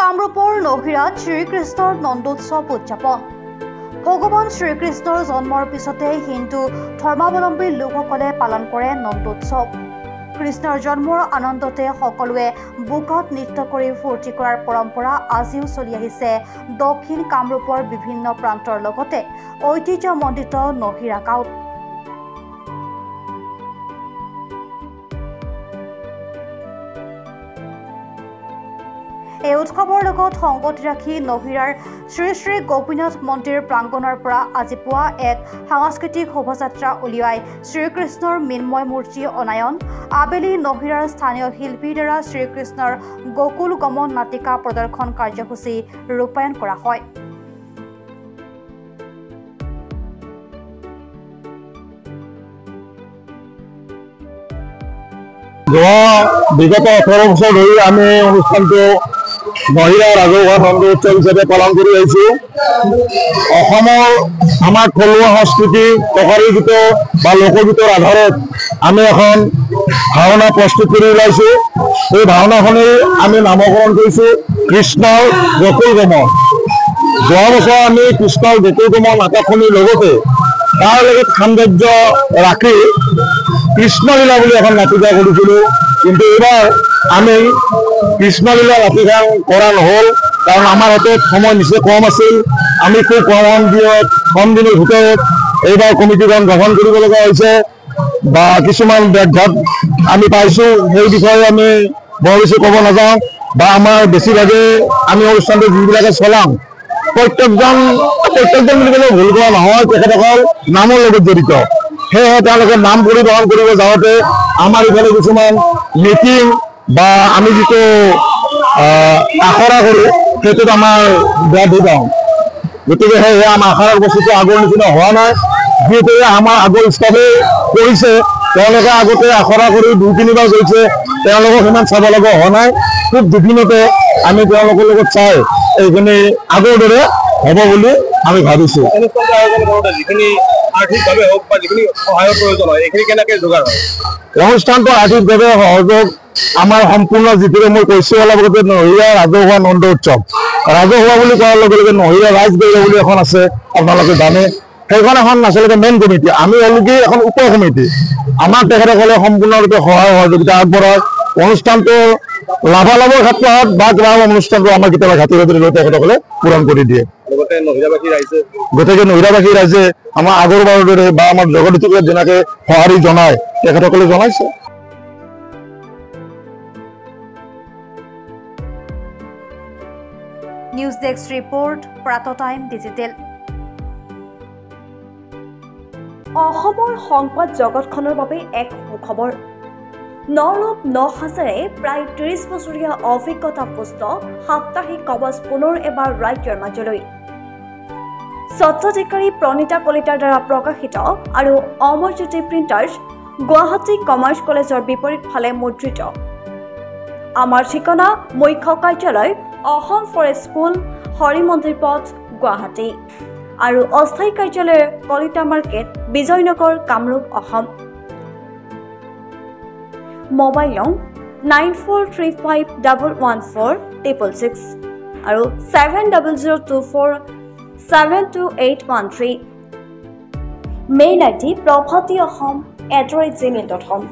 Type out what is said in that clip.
কামৰূপৰ নহিৰাত শ্ৰীকৃষ্ণৰ নন্দোৎসৱ উদযাপন। ভগৱান শ্ৰীকৃষ্ণৰ জন্মৰ পিছতে হিন্দু ধৰ্মাৱলম্বী লোকসকলে পালন কৰে নন্দোৎসৱ। কৃষ্ণৰ জন্মৰ আনন্দতে সকলোৱে বুকত নৃত্য কৰি ফূৰ্তি কৰাৰ পৰম্পৰা আজিও চলি আহিছে দক্ষিণ কামৰূপৰ বিভিন্ন প্ৰান্তৰ লগতে ঐতিহ্যমণ্ডিত নহিৰা গাঁৱত। এই উৎসৱৰ লগত সংগতি ৰাখি নহিৰাৰ শ্ৰী শ্ৰী গোপীনাথ মন্দিৰ প্ৰাংগণৰ পৰা আজি পুৱা এক সাংস্কৃতিক শোভাযাত্ৰা উলিয়াই শ্ৰীকৃষ্ণৰ মৃন্ময় মূৰ্তি অনায়ন, আবেলি নহিৰাৰ স্থানীয় শিল্পীৰ দ্বাৰা শ্ৰীকৃষ্ণৰ গোকুল গমন নাটিকা প্ৰদৰ্শন কাৰ্যসূচী ৰূপায়ণ কৰা হয়। বিগত 18 বছৰ ধৰি আমি অনুষ্ঠানটো নহিৰা ৰাজহুৱা নন্দোৎসৱ হিচাপে পালন কৰি আহিছোঁ। অসমৰ আমাৰ থলুৱা সংস্কৃতি টকাৰী গীত বা লোকগীতৰ আধাৰত আমি এখন ভাওনা প্ৰস্তুত কৰি ওলাইছোঁ। সেই ভাওনাখনেই আমি নামকৰণ কৰিছোঁ কৃষ্ণৰ গোকুল গমন। যোৱা বছৰ আমি কৃষ্ণৰ গোকুল গমন নাটকখনিৰ লগতে তাৰ লগত সাম্ৰাজ্য ৰাখি কৃষ্ণলীলা বুলি এখন নাটিকা কৰিছিলোঁ, কিন্তু এইবাৰ আমি কৃষ্ণলীলা নাটিকা কৰা নহ'ল, কাৰণ আমাৰ হাতত সময় নিচেই কম আছিল। আমি খুব কম দিনৰ ভিতৰত এইবাৰ কমিটিখন গঠন কৰিব লগা হৈছে বা কিছুমান ব্যাঘাত আমি পাইছোঁ। সেই বিষয়ে আমি বৰ বেছি ক'ব নাযাওঁ বা আমাৰ বেছিভাগে আমি অনুষ্ঠানটো যিবিলাকে চলাম প্ৰত্যেকজন বুলি ক'লেও ভুল কৰা নহয়, তেখেতসকল নামৰ লগত জড়িত। সেয়েহে তেওঁলোকে নাম পৰিবহন কৰিব যাওঁতে আমাৰ ইফালে কিছুমান মিটিং বা আমি যিটো আখৰা কৰোঁ সেইটোত আমাৰ ব্যাধি পাওঁ। গতিকে সেয়েহে আমাৰ আখৰাৰ বস্তুটো আগৰ নিচিনা হোৱা নাই। যিহেতু আমাৰ আগৰ ষ্টাফে কৰিছে, তেওঁলোকে আগতে আখৰা কৰি 2-3বাৰ গৈছে, তেওঁলোকক সিমান চাব লগা হোৱা নাই। খুব দুদিনতে আমি তেওঁলোকৰ লগত চাই এইখিনি আগৰ দৰে হ'ব বুলি আমি ভাবিছোঁ। আৰ্থিকভাৱে হওক বা যিখিনি সহায়ৰ প্ৰয়োজন হয় এইখিনি কেনেকৈ যোগাৰ হয়? অনুষ্ঠানটো আৰ্থিকভাৱে সহযোগ আমাৰ সম্পূৰ্ণ যিটোৰে মই কৈছোঁ অলপ আগতে নহিৰা ৰাজহুৱা নন্দোৎসৱ। ৰাজহুৱা বুলি কোৱাৰ লগে লগে নহিৰা ৰাজগৈৰ বুলি এখন আছে, আপোনালোকে জানে। সেইখন এখন আচলতে মেইন কমিটি, আমি অলৰেডি এখন উপ কমিটি। আমাক তেখেতসকলে সম্পূৰ্ণৰূপে সহায় সহযোগিতা আগবঢ়ায়। অনুষ্ঠানটো লাভালাভৰ ক্ষেত্ৰত বা কিবা অনুষ্ঠানটো আমাৰ কেতিয়াবা ঘাটি লৈ তেখেতসকলে পূৰণ কৰি দিয়ে। গতিকে নহিৰাবাসী ৰাইজে আমাৰ আগৰবাৰৰ দৰে বা আমাৰ জগতটোক যেনেকে সঁহাৰি জনায় তেখেতসকলে জনাইছে। নিউজ ডেস্ক ৰিপৰ্ট, প্ৰাত টাইম ডিজিটেল। অসমৰ সংবাদ জগতখনৰ বাবে এক সুখবৰ। নৰূপ নহাজেৰে প্ৰায় 30 বছৰীয়া অভিজ্ঞতাপুষ্ট সাপ্তাহিক কবচ পুনৰ এবাৰ ৰাজ্যৰ মাজলৈ। স্বত্বাধিকাৰী প্ৰণীতা কলিতাৰ দ্বাৰা প্ৰকাশিত আৰু অমৰজ্যোতি প্ৰিণ্টাৰ্ছ, গুৱাহাটী কমাৰ্চ কলেজৰ বিপৰীত ফালে মুদ্ৰিত। আমাৰ ঠিকনা মুখ্য কাৰ্যালয় অসম ফৰেষ্ট স্কুল, হৰি মন্দিৰ পথ, গুৱাহাটী আৰু অস্থায়ী কাৰ্যালয় কলিতা মাৰ্কেট, বিজয়নগৰ, কামৰূপ, অসম। মোবাইল নং 9435114666 আৰু 7024722813। Mail ID probhatiahom@gmail.com।